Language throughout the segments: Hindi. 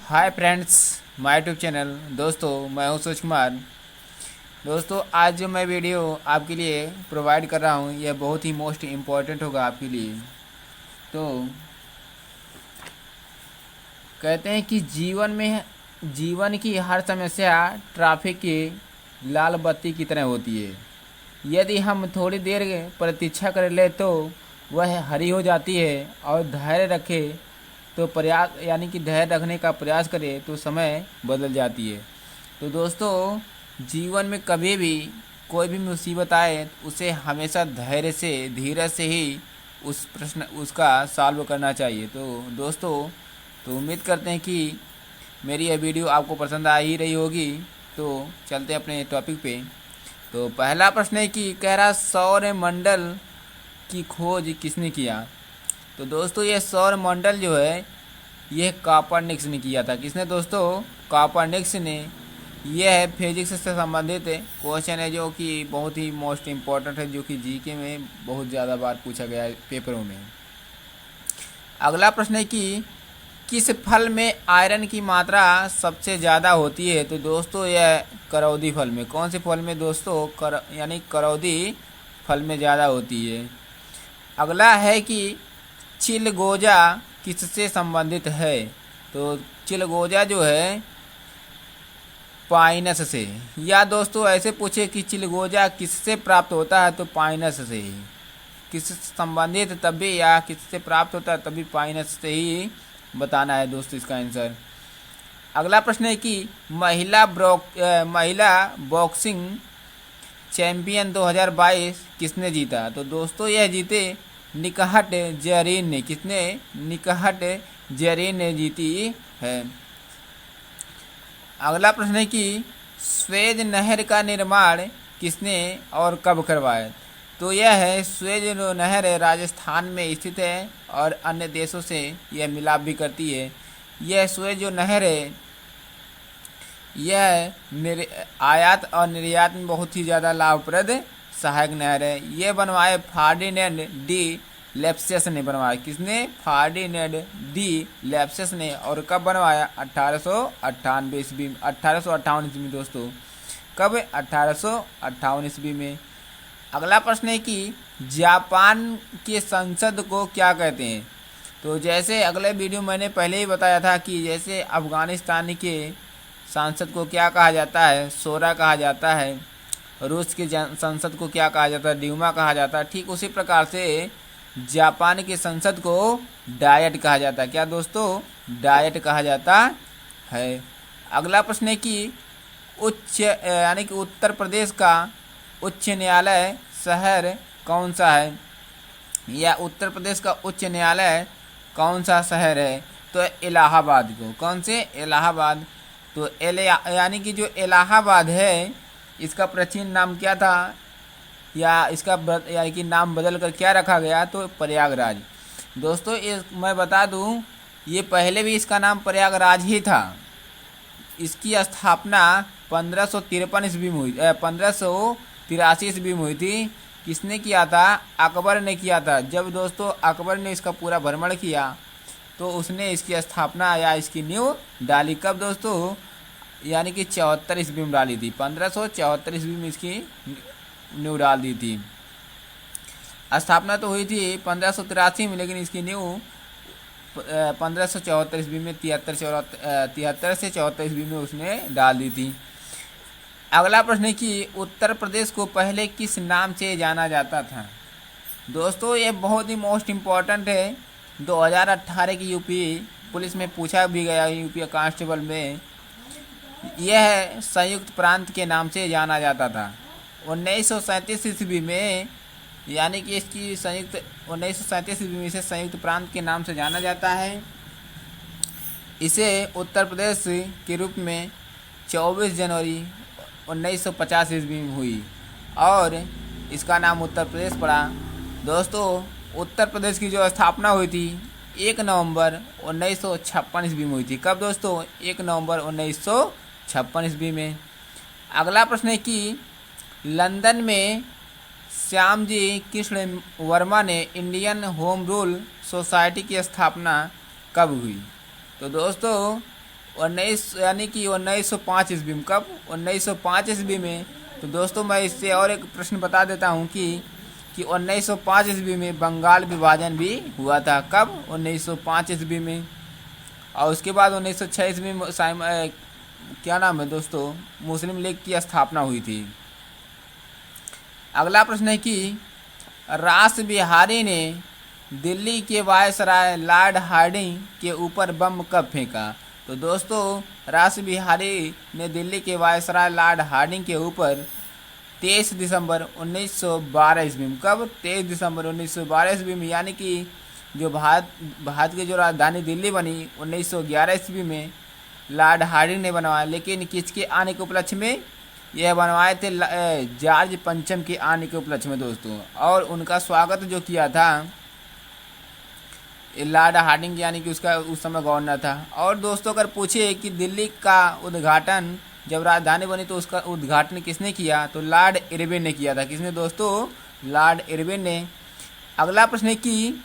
Hi friends, my YouTube channel. दोस्तों, मैं हूं सूरज कुमार। दोस्तों, आज जो मैं वीडियो आपके लिए प्रोवाइड कर रहा हूं, यह बहुत ही मोस्ट इम्पॉर्टेंट होगा आपके लिए। तो कहते हैं कि जीवन की हर समस्या ट्रैफिक की लाल बत्ती की तरह होती है। यदि हम थोड़ी देर प्रतीक्षा कर ले तो वह हरी हो जाती है, और धैर्य रखे तो प्रयास यानी कि धैर्य रखने का प्रयास करें तो समय बदल जाती है। तो दोस्तों, जीवन में कभी भी कोई भी मुसीबत आए उसे हमेशा धैर्य से, धीरज से ही उसका सॉल्व करना चाहिए। तो दोस्तों, तो उम्मीद करते हैं कि मेरी यह वीडियो आपको पसंद आ ही रही होगी। तो चलते हैं अपने टॉपिक पे। तो पहला प्रश्न है कि कह रहा, सौर मंडल की खोज किसने किया। तो दोस्तों, ये सौर मंडल जो है यह कॉपरनिकस ने किया था। किसने दोस्तों? कॉपरनिकस ने। यह है फिजिक्स से संबंधित क्वेश्चन है, जो कि बहुत ही मोस्ट इम्पोर्टेंट है, जो कि जीके में बहुत ज़्यादा बार पूछा गया है पेपरों में। अगला प्रश्न है कि किस फल में आयरन की मात्रा सबसे ज़्यादा होती है। तो दोस्तों, यह करौदी फल में। कौन से फल में दोस्तों? यानी करौदी फल में ज़्यादा होती है। अगला है कि चिलगोजा किससे संबंधित है। तो चिलगोजा जो है पाइनस से। या दोस्तों ऐसे पूछे कि चिलगोजा किससे प्राप्त होता है, तो पाइनस से ही। किससे संबंधित तब भी या किससे प्राप्त होता है तभी पाइनस से ही बताना है दोस्तों इसका आंसर। अगला प्रश्न है कि महिला बॉक्सिंग चैंपियन 2022 किसने जीता। तो दोस्तों, यह जीते निकहत जरीन ने। किसने? निकहत जरीन ने जीती है। अगला प्रश्न है कि स्वेज नहर का निर्माण किसने और कब करवाया। तो यह है स्वेज नहर है, राजस्थान में स्थित है और अन्य देशों से यह मिलाप भी करती है। यह स्वेज जो नहर है यह आयात और निर्यात में बहुत ही ज़्यादा लाभप्रद सहायक नहर है। ये बनवाए फर्डिनेंड डी लेप्सियस ने बनवाया। किसने? फर्डिनेंड डी लेप्सियस ने। और कब बनवाया? 1898 ईस्वी में। 1858 ईस्वी में दोस्तों। कब? 1858 ईस्वी में। अगला प्रश्न है कि जापान के संसद को क्या कहते हैं। तो जैसे अगले वीडियो मैंने पहले ही बताया था कि जैसे अफगानिस्तान के संसद को क्या कहा जाता है? शोरा कहा जाता है। रूस के संसद को क्या कहा जाता है? ड्यूमा कहा जाता है। ठीक उसी प्रकार से जापान के संसद को डायट कहा जाता है। क्या दोस्तों? डायट कहा जाता है। अगला प्रश्न है कि यानी कि उत्तर प्रदेश का उच्च न्यायालय शहर कौन सा है, या उत्तर प्रदेश का उच्च न्यायालय कौन सा शहर है। तो इलाहाबाद को। कौन से? इलाहाबाद। तो यानी कि जो इलाहाबाद है इसका प्राचीन नाम क्या था, या इसका यानी कि नाम बदल कर क्या रखा गया, तो प्रयागराज। दोस्तों, ये मैं बता दूं, ये पहले भी इसका नाम प्रयागराज ही था। इसकी स्थापना 1553 ईस्वी में हुई, 1583 ईस्वी में हुई थी। किसने किया था? अकबर ने किया था। जब दोस्तों अकबर ने इसका पूरा भ्रमण किया तो उसने इसकी स्थापना या इसकी नींव डाली। कब दोस्तों? यानी कि 74 ईस्वी में डाली थी। 1574 ईस्वी में इसकी नींव डाल दी थी। स्थापना तो हुई थी 1583 में, लेकिन इसकी नींव 1574 ईस्वी में 73 से 74 ईस्वी में उसने डाल दी थी। अगला प्रश्न है कि उत्तर प्रदेश को पहले किस नाम से जाना जाता था। दोस्तों, ये बहुत ही मोस्ट इम्पॉर्टेंट है। 2018 की यूपी पुलिस में पूछा भी गया, यूपी कांस्टेबल में। यह संयुक्त प्रांत के नाम से जाना जाता था। 1937 ईस्वी में, यानी कि इसकी 1937 ईस्वी में इसे संयुक्त प्रांत के नाम से जाना जाता है। इसे उत्तर प्रदेश के रूप में 24 जनवरी 1950 ईस्वी में हुई और इसका नाम उत्तर प्रदेश पड़ा। दोस्तों, उत्तर प्रदेश की जो स्थापना हुई थी 1 नवंबर 1956 ईस्वी में हुई थी। कब दोस्तों? 1 नवंबर 1956 ईस्वी में। अगला प्रश्न है कि लंदन में श्यामजी कृष्ण वर्मा ने इंडियन होम रूल सोसाइटी की स्थापना कब हुई। तो दोस्तों, 1905 ईस्वी में। कब? 1905 ईस्वी में। तो दोस्तों मैं इससे और एक प्रश्न बता देता हूँ कि 1905 ईस्वी में बंगाल विभाजन भी हुआ था। कब? 1905 ईस्वी में। और उसके बाद 1906 ईस्वी में क्या नाम है दोस्तों, मुस्लिम लीग की स्थापना हुई थी। अगला प्रश्न है कि रास बिहारी ने दिल्ली के वायसराय लॉर्ड हार्डिंग के ऊपर बम कब फेंका? तो दोस्तों रास बिहारी ने दिल्ली के वायसराय लॉर्ड हार्डिंग के ऊपर 23 दिसंबर 1912 ईस्वी में। कब? 23 दिसंबर 1912 ईस्वी में। यानी कि जो भारत की जो राजधानी दिल्ली बनी 1911 ईस्वी में लॉर्ड हार्डिंग ने बनवाया। लेकिन किसके आने के उपलक्ष्य में? यह बनवाए थे जॉर्ज पंचम के आने के उपलक्ष्य में दोस्तों। और उनका स्वागत जो किया था लॉर्ड हार्डिंग, यानी कि उसका उस समय गवर्नर था। और दोस्तों अगर पूछे कि दिल्ली का उद्घाटन जब राजधानी बनी तो उसका उद्घाटन किसने किया? तो लॉर्ड इरविन ने किया था। किसने दोस्तों? लॉर्ड इरविन ने। अगला प्रश्न है कि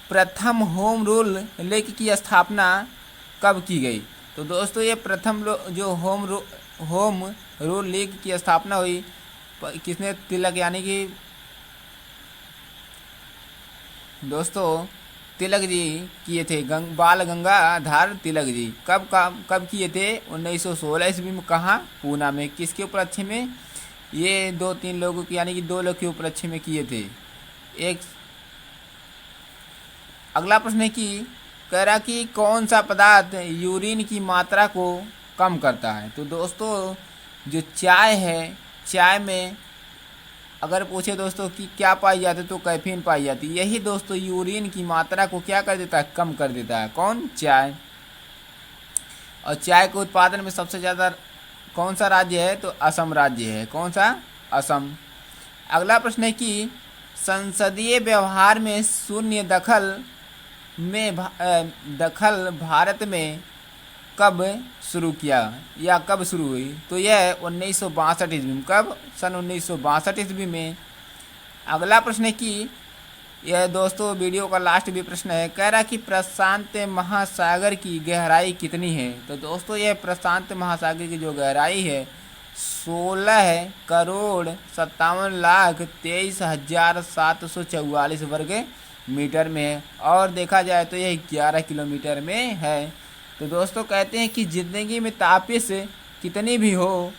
प्रथम होम रूल लीग की स्थापना कब की गई? तो दोस्तों ये प्रथम जो होम रूल लीग की स्थापना हुई किसने? तिलक, यानी कि दोस्तों तिलक जी किए थे, बाल गंगाधर तिलक जी। कब किए थे? 1916 ईस्वी में। कहाँ? पूना में। किसके उपलक्ष्य में? ये 2-3 लोगों की, यानी कि 2 लोग के उपलक्ष्य में किए थे। अगला प्रश्न है कि कह रहा कि कौन सा पदार्थ यूरिन की मात्रा को कम करता है? तो दोस्तों जो चाय है, चाय में अगर पूछे दोस्तों कि क्या पाई जाती है तो कैफीन पाई जाती है। यही दोस्तों यूरिन की मात्रा को क्या कर देता है? कम कर देता है। कौन? चाय। और चाय के उत्पादन में सबसे ज़्यादा कौन सा राज्य है? तो असम राज्य है। कौन सा? असम। अगला प्रश्न है कि संसदीय व्यवहार में शून्य दखल भारत में कब शुरू किया या कब शुरू हुई? तो यह 1962 ईस्वी में। कब? सन 1962 ईस्वी में। अगला प्रश्न है कि यह दोस्तों वीडियो का लास्ट भी प्रश्न है। कह रहा कि प्रशांत महासागर की गहराई कितनी है? तो दोस्तों यह प्रशांत महासागर की जो गहराई है 16,57,23,744 वर्ग मीटर में है। और देखा जाए तो यह 11 किलोमीटर में है। तो दोस्तों कहते हैं कि ज़िंदगी में तापिश कितनी भी हो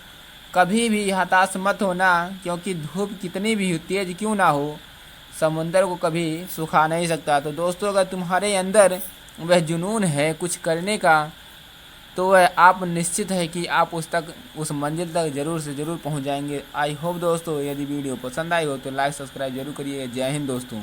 कभी भी हताश मत होना, क्योंकि धूप कितनी भी तेज क्यों ना हो समुंदर को कभी सुखा नहीं सकता। तो दोस्तों अगर तुम्हारे अंदर वह जुनून है कुछ करने का तो वह आप निश्चित है कि आप उस मंजिल तक ज़रूर से ज़रूर पहुंच जाएंगे। आई होप दोस्तों यदि वीडियो पसंद आई हो तो लाइक सब्सक्राइब जरूर करिए। जय हिंद दोस्तों।